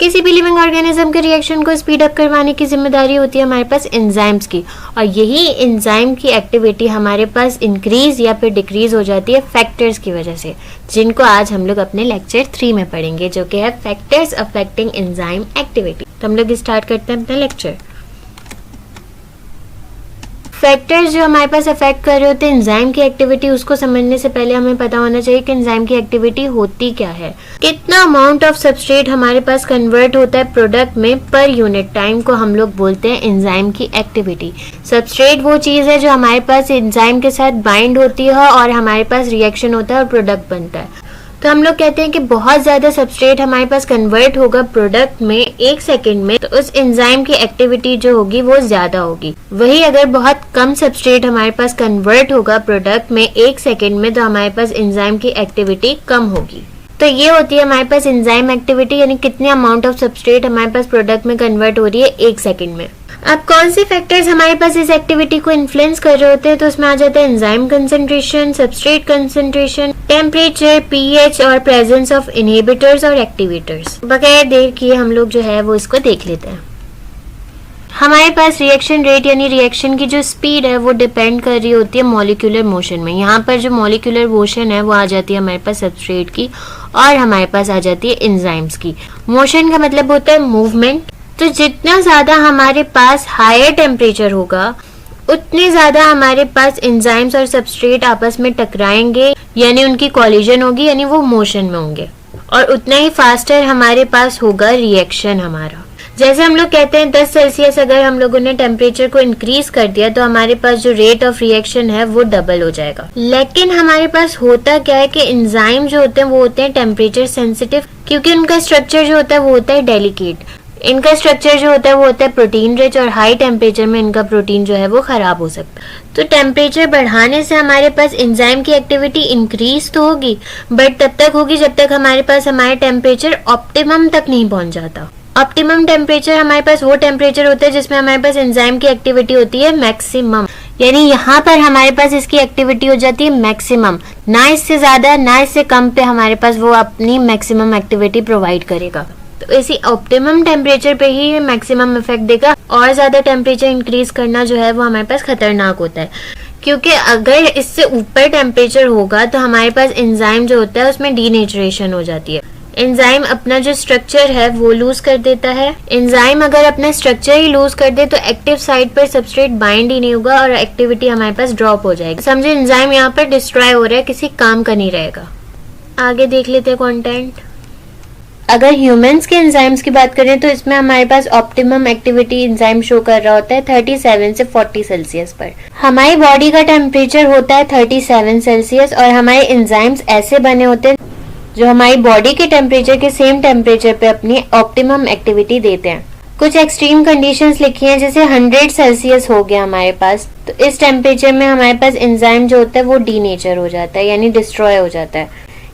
किसी भी living organism के रिएक्शन को स्पीड अप करवाने की जिम्मेदारी होती है हमारे पास एंजाइम्स की, और यही एंजाइम की एक्टिविटी हमारे पास इंक्रीज या फिर डिक्रीज हो जाती है फैक्टर्स की वजह से, जिनको आज हम लोग अपने लेक्चर 3 में पढ़ेंगे, जो कि है फैक्टर्स अफेक्टिंग एंजाइम एक्टिविटी। तो हम लोग स्टार्ट करते हैं अपना लेक्चर। फैक्टर्स जो हमारे पास अफेक्ट कर रहे होते हैं एंजाइम की एक्टिविटी, उसको समझने से पहले हमें पता होना चाहिए कि एंजाइम की एक्टिविटी होती क्या है। कितना अमाउंट ऑफ सबस्ट्रेट हमारे पास कन्वर्ट होता है प्रोडक्ट में पर यूनिट टाइम को हम लोग बोलते हैं एंजाइम की एक्टिविटी। सबस्ट्रेट वो चीज़ है जो हमारे पास एंजाइम के साथ बाइंड होती है और हमारे पास रिएक्शन होता है और प्रोडक्ट बनता है। तो हम लोग कहते हैं कि बहुत ज़्यादा सबस्ट्रेट हमारे पास कन्वर्ट होगा प्रोडक्ट में 1 सेकेंड में, तो उस एंजाइम की एक्टिविटी जो होगी वो ज़्यादा होगी। वही अगर बहुत कम सबस्ट्रेट हमारे पास कन्वर्ट होगा प्रोडक्ट में 1 सेकेंड में, तो हमारे पास एंजाइम की एक्टिविटी कम होगी। तो ये होती है हमारे पास एंजाइम एक्टिविटी, यानी कितने अमाउंट ऑफ सबस्ट्रेट हमारे पास प्रोडक्ट में कन्वर्ट हो रही है 1 सेकेंड में। अब कौन से फैक्टर्स हमारे पास इस एक्टिविटी को इन्फ्लुएंस कर रहे होते हैं, तो उसमें आ जाता है enzyme concentration, substrate concentration, temperature, pH और प्रेजेंस ऑफ इनहिबिटर्स और एक्टिवेटर्स। बगैर देर किए हम लोग जो है वो इसको देख लेते हैं। हमारे पास रिएक्शन रेट यानी रिएक्शन की जो स्पीड है वो डिपेंड कर रही होती है मॉलिक्यूलर मोशन में। यहाँ पर जो मॉलिक्यूलर मोशन है वो आ जाती है हमारे पास सबस्ट्रेट की, और हमारे पास आ जाती है एंजाइम्स की। मोशन का मतलब होता है मूवमेंट। तो जितना ज़्यादा हमारे पास हायर टेम्परेचर होगा, उतने ज़्यादा हमारे पास एंजाइम्स और सबस्ट्रेट आपस में टकराएंगे, यानी उनकी कॉलिजन होगी, यानी वो मोशन में होंगे, और उतना ही फास्टर हमारे पास होगा रिएक्शन हमारा। जैसे हम लोग कहते हैं 10 सेल्सियस अगर हम लोगों ने टेम्परेचर को इंक्रीज कर दिया तो हमारे पास जो रेट ऑफ रिएक्शन है वो डबल हो जाएगा। लेकिन हमारे पास होता क्या है कि एंजाइम जो होते हैं वो होते हैं टेम्परेचर सेंसिटिव, क्योंकि उनका स्ट्रक्चर जो होता है वो होता है डेलिकेट। इनका स्ट्रक्चर जो होता है वो होता है प्रोटीन रिच, और हाई टेम्परेचर में इनका प्रोटीन जो है वो खराब हो सकता है। तो टेम्परेचर बढ़ाने से हमारे पास एंजाइम की एक्टिविटी इंक्रीज तो होगी, बट तब तक होगी जब तक हमारे पास हमारा टेम्परेचर ऑप्टिमम तक नहीं पहुंच जाता। ऑप्टिमम टेम्परेचर हमारे पास वो टेम्परेचर होता है जिसमें हमारे पास एंजाइम की एक्टिविटी होती है मैक्सिमम, यानी यहाँ पर हमारे पास इसकी एक्टिविटी हो जाती है मैक्सिमम, ना इससे ज्यादा ना इससे कम पे हमारे पास वो अपनी मैक्सिमम एक्टिविटी प्रोवाइड करेगा। तो इसी ऑप्टिमम टेम्परेचर पे ही मैक्सिमम इफेक्ट देगा, और ज्यादा टेम्परेचर इंक्रीज करना जो है वो हमारे पास खतरनाक होता है, क्योंकि अगर इससे ऊपर टेम्परेचर होगा तो हमारे पास एंजाइम जो होता है उसमें डीनेचुरेशन हो जाती है। एंजाइम अपना जो स्ट्रक्चर है वो लूज कर देता है। एंजाइम अगर अपना स्ट्रक्चर ही लूज कर दे तो एक्टिव साइट पर सबस्ट्रेट बाइंड ही नहीं होगा और एक्टिविटी हमारे पास ड्रॉप हो जाएगी। समझे, एंजाइम यहाँ पर डिस्ट्रॉय हो रहा है, किसी काम का नहीं रहेगा। आगे देख लेते हैं कंटेंट। अगर ह्यूमंस के एंजाइम्स की बात करें तो इसमें हमारे पास ऑप्टिमम एक्टिविटी एंजाइम शो कर रहा होता है 37 से 40 सेल्सियस पर। हमारी बॉडी का टेम्परेचर होता है 37 सेल्सियस, और हमारे एंजाइम्स ऐसे बने होते हैं जो हमारी बॉडी के टेम्परेचर के सेम टेम्परेचर पे अपनी ऑप्टिमम एक्टिविटी देते हैं। कुछ एक्सट्रीम कंडीशंस लिखी हैं, जैसे 100 सेल्सियस हो गया हमारे पास, तो इस टेम्परेचर में हमारे पास एंजाइम जो होता है वो डीनेचर हो जाता है, यानी डिस्ट्रॉय हो जाता है,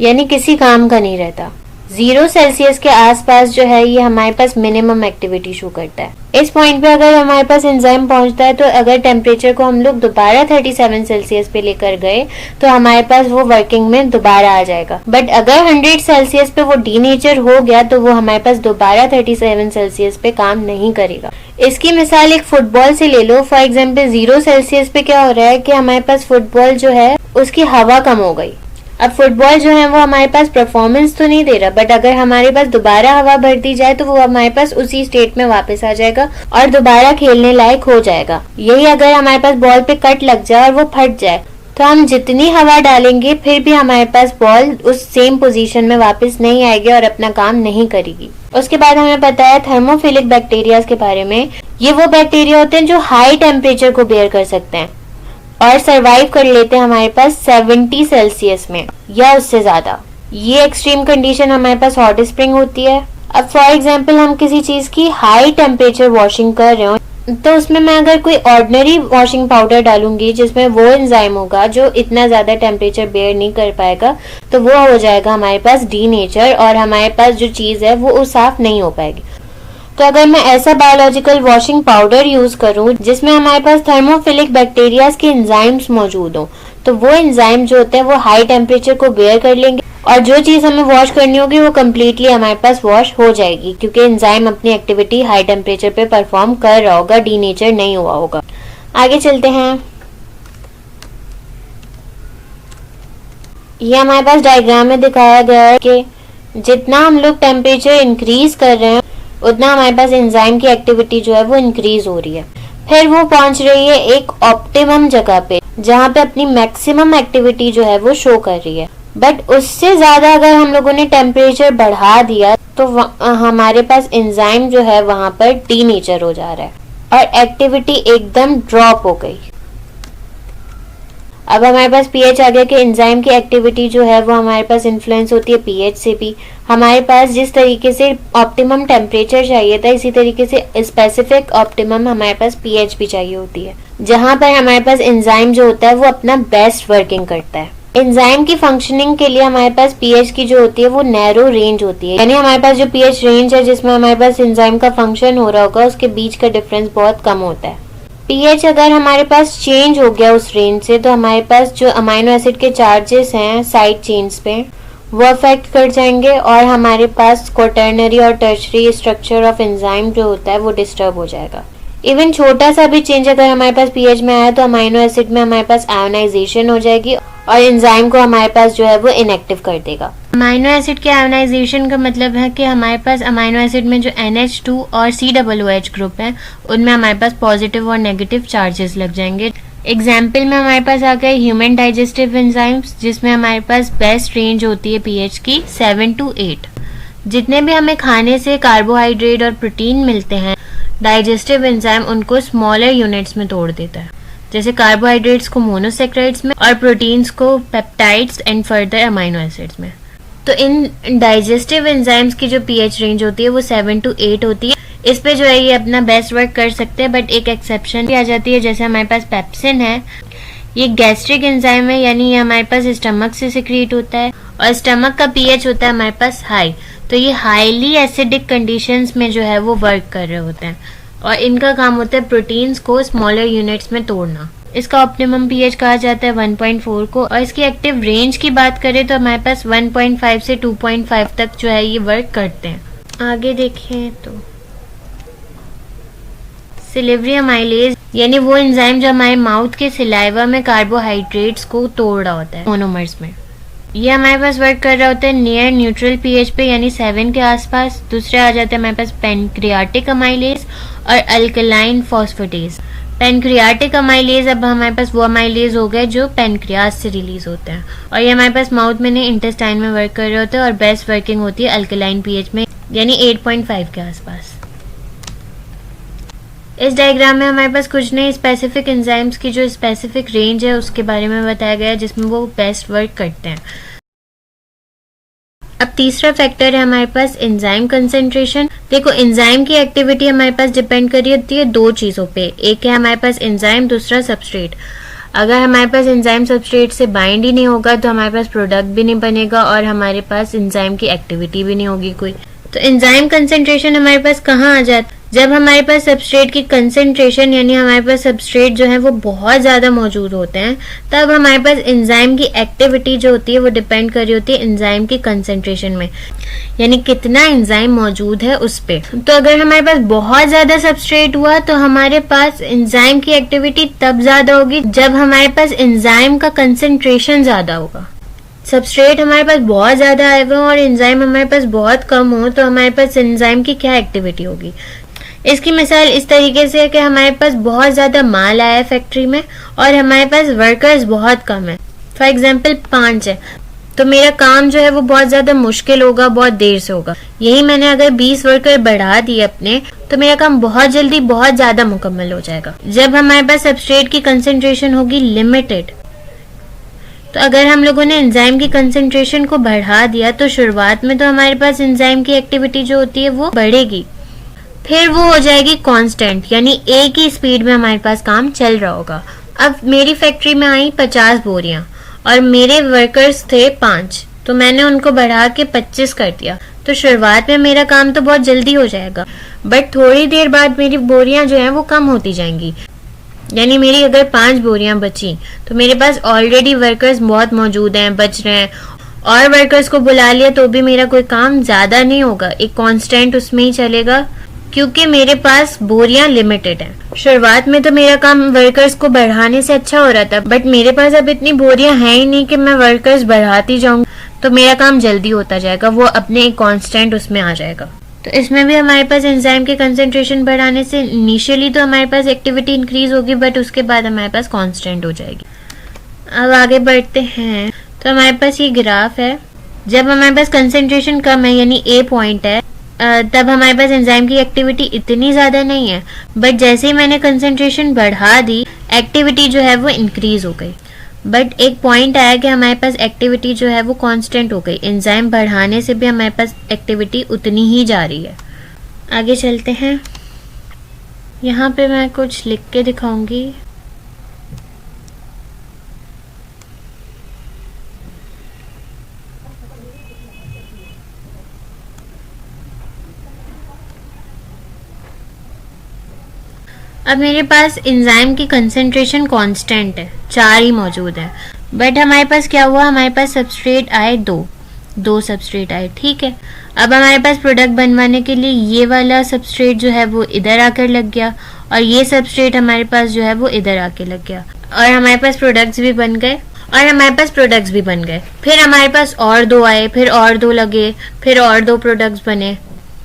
यानी किसी काम का नहीं रहता। 0 सेल्सियस के आसपास जो है ये हमारे पास मिनिमम एक्टिविटी शो करता है। इस पॉइंट पे अगर हमारे पास एंजाइम पहुंचता है तो अगर टेम्परेचर को हम लोग दोबारा 37 सेल्सियस पे लेकर गए तो हमारे पास वो वर्किंग में दोबारा आ जाएगा। बट अगर 100 सेल्सियस पे वो डीनेचर हो गया तो वो हमारे पास दोबारा 37 सेल्सियस पे काम नहीं करेगा। इसकी मिसाल एक फुटबॉल से ले लो। फॉर एग्जाम्पल 0 सेल्सियस पे क्या हो रहा है कि हमारे पास फुटबॉल जो है उसकी हवा कम हो गई। अब फुटबॉल जो है वो हमारे पास परफॉर्मेंस तो नहीं दे रहा, बट अगर हमारे पास दोबारा हवा भर दी जाए तो वो हमारे पास उसी स्टेट में वापस आ जाएगा और दोबारा खेलने लायक हो जाएगा। यही अगर हमारे पास बॉल पे कट लग जाए और वो फट जाए तो हम जितनी हवा डालेंगे फिर भी हमारे पास बॉल उस सेम पोजीशन में वापस नहीं आएगी और अपना काम नहीं करेगी। उसके बाद हमें पता है थर्मोफिलिक बैक्टीरिया के बारे में। ये वो बैक्टीरिया होते हैं जो हाई टेम्परेचर को बेयर कर सकते हैं और सरवाइव कर लेते हैं हमारे पास 70 सेल्सियस में या उससे ज्यादा। ये एक्सट्रीम कंडीशन हमारे पास हॉट स्प्रिंग होती है। अब फॉर एग्जांपल हम किसी चीज की हाई टेम्परेचर वॉशिंग कर रहे हो तो उसमें मैं अगर कोई ऑर्डिनरी वॉशिंग पाउडर डालूंगी जिसमें वो एंजाइम होगा जो इतना ज्यादा टेम्परेचर बेयर नहीं कर पाएगा तो वो हो जाएगा हमारे पास डीनेचर और हमारे पास जो चीज है वो साफ नहीं हो पाएगी। तो अगर मैं ऐसा बायोलॉजिकल वॉशिंग पाउडर यूज करूं जिसमें हमारे पास थर्मोफिलिक बैक्टीरिया के एंजाइम्स मौजूद हो तो वो एंजाइम जो होते हैं वो हाई टेम्परेचर को बेयर कर लेंगे और जो चीज हमें वॉश करनी होगी वो कम्प्लीटली हमारे पास वॉश हो जाएगी, क्योंकि एंजाइम अपनी एक्टिविटी हाई टेम्परेचर पे परफॉर्म कर रहा होगा, डीनेचर नहीं हुआ होगा। आगे चलते हैं। ये हमारे पास डायग्राम में दिखाया गया है कि जितना हम लोग टेम्परेचर इंक्रीज कर रहे हैं उतना हमारे पास एंजाइम की एक्टिविटी जो है वो इंक्रीज हो रही है। फिर वो पहुंच रही है एक ऑप्टिमम जगह पे जहाँ पे अपनी मैक्सिमम एक्टिविटी जो है वो शो कर रही है। बट उससे ज्यादा अगर हम लोगों ने टेम्परेचर बढ़ा दिया तो हमारे पास एंजाइम जो है वहां पर डीनेचर हो जा रहा है और एक्टिविटी एकदम ड्रॉप हो गई। अब हमारे पास पीएच आ गया कि एंजाइम की एक्टिविटी जो है वो हमारे पास इन्फ्लुएंस होती है पीएच से भी। हमारे पास जिस तरीके से ऑप्टिमम टेम्परेचर चाहिए था, इसी तरीके से स्पेसिफिक ऑप्टिमम हमारे पास पीएच भी चाहिए होती है, जहां पर हमारे पास एंजाइम जो होता है वो अपना बेस्ट वर्किंग करता है। एंजाइम की फंक्शनिंग के लिए हमारे पास पीएच की जो होती है वो नैरो रेंज होती है, यानी हमारे पास जो पीएच रेंज है जिसमें हमारे पास एंजाइम का फंक्शन हो रहा होगा उसके बीच का डिफरेंस बहुत कम होता है। पीएच अगर हमारे पास चेंज हो गया उस रेंज से तो हमारे पास जो अमाइनो एसिड के चार्जेस हैं साइड चेन्स पे वो अफेक्ट कर जाएंगे और हमारे पास क्वाटर्नरी और टर्शरी स्ट्रक्चर ऑफ एंजाइम जो होता है वो डिस्टर्ब हो जाएगा। इवन छोटा सा भी चेंज अगर हमारे पास पीएच में आया तो अमाइनो एसिड में हमारे पास आयोनाइजेशन हो जाएगी और एंजाइम को हमारे पास जो है वो इनएक्टिव कर देगा। अमाइनो एसिड के आयोनाइजेशन का मतलब है कि हमारे पास अमाइनो एसिड में जो NH2 और COOH ग्रुप है उनमें हमारे पास पॉजिटिव और नेगेटिव चार्जेस लग जाएंगे। एग्जाम्पल में हमारे पास आ गए ह्यूमन डाइजेस्टिव एंजाइम्स, जिसमें हमारे पास बेस्ट रेंज होती है पीएच की 7 to 8। जितने भी हमें खाने से कार्बोहाइड्रेट और प्रोटीन मिलते हैं, डाइजेस्टिव एंजाइम उनको स्मॉलर यूनिट्स में तोड़ देता है, जैसे कार्बोहाइड्रेट्स को मोनोसेक्राइड्स में और प्रोटीन्स को peptides and further amino acids में। तो इन डाइजेस्टिव एंजाइम्स की जो पीएच रेंज होती है वो 7 to 8 होती है। इस पे जो है ये अपना बेस्ट वर्क कर सकते हैं, बट एक एक्सेप्शन भी आ जाती है, जैसे हमारे पास पेप्सिन है, ये गैस्ट्रिक एंजाइम है, यानी ये हमारे पास स्टमक से सिक्रीट होता है और स्टमक का पीएच होता है हमारे पास हाई, तो ये हाईली एसिडिक कंडीशंस में जो है वो वर्क कर रहे होते हैं और इनका काम होता है प्रोटीन्स को स्मॉलर यूनिट्स में तोड़ना। इसका ऑप्टिमम पीएच कहा जाता है 1.4 को, और इसकी एक्टिव रेंज की बात करें तो हमारे पास 1.5 से 2.5 तक जो है ये वर्क करते हैं। आगे देखें तो सिलिवरी अमाइलेज, यानी वो एंजाइम जो हमारे माउथ के सिलाइवा में कार्बोहाइड्रेट्स को तोड़ रहा होता है मोनोमर्स में, ये हमारे पास वर्क कर रहा होता है नियर न्यूट्रल पीएच पे, यानी 7 के आसपास। दूसरे आ जाते हैं हमारे पास पेनक्रियाटिक अमाइलेज और अल्कलाइन फॉस्फेटेज। पेनक्रियाटिक अमाइलेज अब हमारे पास वो अमाइलेज हो गए जो पेनक्रियास से रिलीज होते हैं और ये हमारे पास माउथ में नहीं इंटेस्टाइन में वर्क कर रहे होते हैं और बेस्ट वर्किंग होती है अल्कलाइन पीएच में, यानी 8.5 के आसपास। इस डायग्राम में हमारे पास कुछ नहीं स्पेसिफिक एंजाइम्स की जो स्पेसिफिक रेंज है उसके बारे में बताया गया है जिसमें वो बेस्ट वर्क करते हैं। अब तीसरा फैक्टर है हमारे पास एंजाइम कंसेंट्रेशन। देखो एंजाइम की एक्टिविटी हमारे पास डिपेंड कर रही होती है दो चीजों पे, एक है हमारे पास एंजाइम, दूसरा सबस्ट्रेट। अगर हमारे पास एंजाइम सबस्ट्रेट से बाइंड ही नहीं होगा तो हमारे पास प्रोडक्ट भी नहीं बनेगा और हमारे पास एंजाइम की एक्टिविटी भी नहीं होगी कोई। तो एंजाइम कंसेंट्रेशन हमारे पास कहाँ आ जाता है? जब हमारे पास सबस्ट्रेट की कंसेंट्रेशन यानी हमारे पास सबस्ट्रेट जो है वो बहुत ज्यादा मौजूद होते हैं, तब हमारे पास एंजाइम की एक्टिविटी जो होती है वो डिपेंड कर रही होती है एंजाइम की कंसेंट्रेशन में, यानी कितना एंजाइम मौजूद है उस पे। तो अगर हमारे पास बहुत ज्यादा सबस्ट्रेट हुआ तो हमारे पास एंजाइम की एक्टिविटी तब ज्यादा होगी जब हमारे पास एंजाइम का कंसेंट्रेशन ज्यादा होगा। सबस्ट्रेट हमारे पास बहुत ज्यादा आए हुए और एंजाइम हमारे पास बहुत कम हो तो हमारे पास एंजाइम की क्या एक्टिविटी होगी। इसकी मिसाल इस तरीके से है कि हमारे पास बहुत ज्यादा माल आया है फैक्ट्री में और हमारे पास वर्कर्स बहुत कम है। फॉर एग्जांपल 5 है तो मेरा काम जो है वो बहुत ज्यादा मुश्किल होगा, बहुत देर से होगा। यही मैंने अगर 20 वर्कर बढ़ा दिए अपने तो मेरा काम बहुत जल्दी बहुत ज्यादा मुकम्मल हो जाएगा। जब हमारे पास सबस्ट्रेट की कंसेंट्रेशन होगी लिमिटेड, तो अगर हम लोगों ने एंजाइम की कंसेंट्रेशन को बढ़ा दिया तो शुरुआत में तो हमारे पास एंजाइम की एक्टिविटी जो होती है वो बढ़ेगी, फिर वो हो जाएगी कांस्टेंट, यानी एक ही स्पीड में हमारे पास काम चल रहा होगा। अब मेरी फैक्ट्री में आई 50 बोरियां और मेरे वर्कर्स थे 5, तो मैंने उनको बढ़ा के 25 कर दिया। तो शुरुआत में मेरा काम तो बहुत जल्दी हो जाएगा, बट थोड़ी देर बाद मेरी बोरियां जो है वो कम होती जाएंगी, यानी मेरी अगर 5 बोरियां बची तो मेरे पास ऑलरेडी वर्कर्स बहुत मौजूद हैं, बच रहे हैं और वर्कर्स को बुला लिया तो भी मेरा कोई काम ज्यादा नहीं होगा, एक कांस्टेंट उसमें ही चलेगा, क्योंकि मेरे पास बोरियां लिमिटेड हैं। शुरुआत में तो मेरा काम वर्कर्स को बढ़ाने से अच्छा हो रहा था, बट मेरे पास अब इतनी बोरियां हैं ही नहीं कि मैं वर्कर्स बढ़ाती जाऊं, तो मेरा काम जल्दी होता जाएगा, वो अपने एक कांस्टेंट उसमें आ जाएगा। तो इसमें भी हमारे पास एंजाइम के कंसंट्रेशन बढ़ाने से इनिशियली तो हमारे पास एक्टिविटी इंक्रीज होगी, बट उसके बाद हमारे पास कांस्टेंट हो जाएगी। अब आगे बढ़ते हैं, तो हमारे पास ये ग्राफ है। जब हमारे पास कंसंट्रेशन कम है यानी ए पॉइंट है, तब हमारे पास एंजाइम की एक्टिविटी इतनी ज्यादा नहीं है, बट जैसे ही मैंने कंसंट्रेशन बढ़ा दी एक्टिविटी जो है वो इंक्रीज हो गई। बट एक पॉइंट आया कि हमारे पास एक्टिविटी जो है वो कांस्टेंट हो गई, एंजाइम बढ़ाने से भी हमारे पास एक्टिविटी उतनी ही जा रही है। आगे चलते हैं, यहाँ पे मैं कुछ लिख के दिखाऊंगी। अब मेरे पास एंजाइम की कंसंट्रेशन कांस्टेंट है, 4 ही मौजूद है, बट हमारे पास क्या हुआ, हमारे पास सबस्ट्रेट आए दो सबस्ट्रेट आए, ठीक है। अब हमारे पास प्रोडक्ट बनवाने के लिए ये वाला सबस्ट्रेट जो है वो इधर आकर लग गया, और ये सबस्ट्रेट हमारे पास जो है वो इधर आके लग गया, और हमारे पास प्रोडक्ट्स भी बन गए, फिर हमारे पास और 2 आए, फिर और 2 लगे, फिर और 2 प्रोडक्ट्स बने।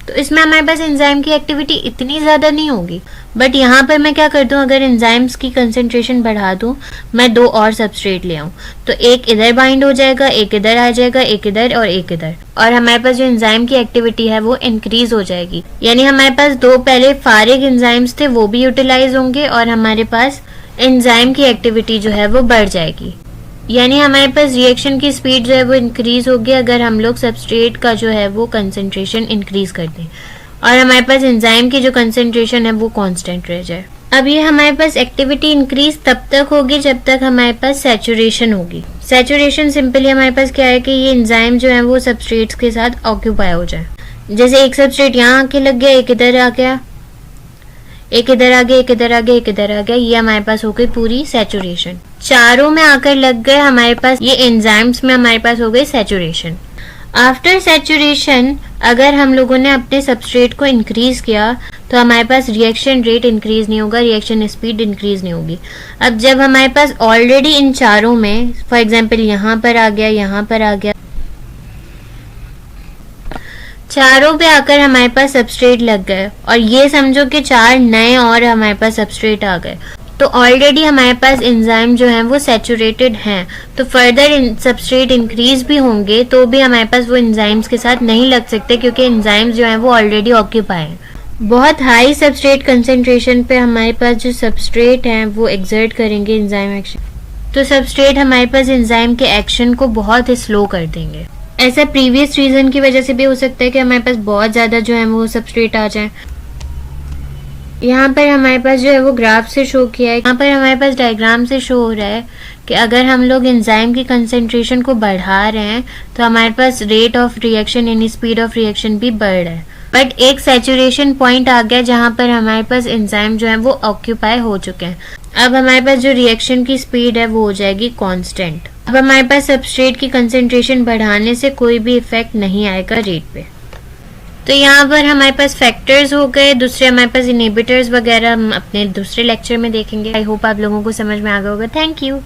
तो इसमें हमारे पास एंजाइम की एक्टिविटी इतनी ज्यादा नहीं होगी, बट यहाँ पर मैं क्या कर दूं, अगर एंजाइम्स की कंसंट्रेशन बढ़ा दूं, मैं 2 और सबस्ट्रेट ले आऊं, तो एक इधर बाइंड हो जाएगा, एक इधर आ जाएगा, एक इधर और एक इधर, और हमारे पास जो एंजाइम की एक्टिविटी है वो इंक्रीज हो जाएगी। यानी हमारे पास 2 पहले फारिग एंजाइम्स थे वो भी यूटिलाइज होंगे, और हमारे पास एंजाइम की एक्टिविटी जो है वो बढ़ जाएगी। यानी हमारे पास रिएक्शन की स्पीड जो है वो इंक्रीज होगी अगर हम लोग सबस्ट्रेट का जो है वो कंसंट्रेशन इंक्रीज कर दें, और हमारे पास एंजाइम की जो कंसंट्रेशन है वो कांस्टेंट रह जाए। अब ये हमारे पास एक्टिविटी इंक्रीज तब तक होगी जब तक हमारे पास सैचुरेशन होगी। सैचुरेशन सिंपली हमारे पास क्या है कि ये एंजाइम जो है वो सबस्ट्रेट्स के साथ ऑक्यूपाई हो जाए। जैसे एक सबस्ट्रेट यहाँ आके लग गया, एक इधर आ गया, एक इधर आ गया, एक इधर आ गया, एक इधर आ गया, ये हमारे पास हो गई पूरी सैचुरेशन। चारों में आकर लग गए हमारे पास, ये एंजाइम्स में हमारे पास हो गई सैचुरेशन। आफ्टर सैचुरेशन अगर हम लोगों ने अपने सबस्ट्रेट को इंक्रीज किया तो हमारे पास रिएक्शन रेट इंक्रीज नहीं होगा, रिएक्शन स्पीड इंक्रीज नहीं होगी। अब जब हमारे पास ऑलरेडी इन चारों में, फॉर एग्जांपल यहाँ पर आ गया, यहाँ पर आ गया, चारों पे आकर हमारे पास सबस्ट्रेट लग गए, और ये समझो कि 4 नए और हमारे पास सबस्ट्रेट आ गए, तो ऑलरेडी हमारे पास एंजाइम जो है वो सैचुरेटेड हैं, तो फर्दर सबस्ट्रेट इंक्रीज भी होंगे तो भी हमारे पास वो एंजाइम्स के साथ नहीं लग सकते, क्योंकि एंजाइम्स जो हैं वो ऑलरेडी ऑक्यूपाई हैं। बहुत हाई सबस्ट्रेट कंसेंट्रेशन पे हमारे पास जो सबस्ट्रेट हैं वो एक्सर्ट करेंगे एंजाइम एक्शन, तो सबस्ट्रेट हमारे पास एंजाइम के एक्शन को बहुत ही स्लो कर देंगे। ऐसा प्रीवियस रीजन की वजह से भी हो सकता है कि हमारे पास बहुत ज्यादा जो है वो सबस्ट्रेट आ जाए। यहाँ पर हमारे पास जो है वो ग्राफ से शो किया है, यहाँ पर हमारे पास डायग्राम से शो हो रहा है कि अगर हम लोग एंजाइम की कंसंट्रेशन को बढ़ा रहे हैं तो हमारे पास रेट ऑफ रिएक्शन यानी स्पीड ऑफ रिएक्शन भी बढ़ रहा है, बट एक सैचुरेशन पॉइंट आ गया जहाँ पर हमारे पास एंजाइम जो है वो ऑक्यूपाई हो चुके हैं। अब हमारे पास जो रिएक्शन की स्पीड है वो हो जाएगी कांस्टेंट। अब हमारे पास सबस्ट्रेट की कंसंट्रेशन बढ़ाने से कोई भी इफेक्ट नहीं आएगा रेट पे। तो यहाँ पर हमारे पास फैक्टर्स हो गए, दूसरे हमारे पास इनहिबिटर्स वगैरह हम अपने दूसरे लेक्चर में देखेंगे। आई होप आप लोगों को समझ में आ गया होगा। Thank you.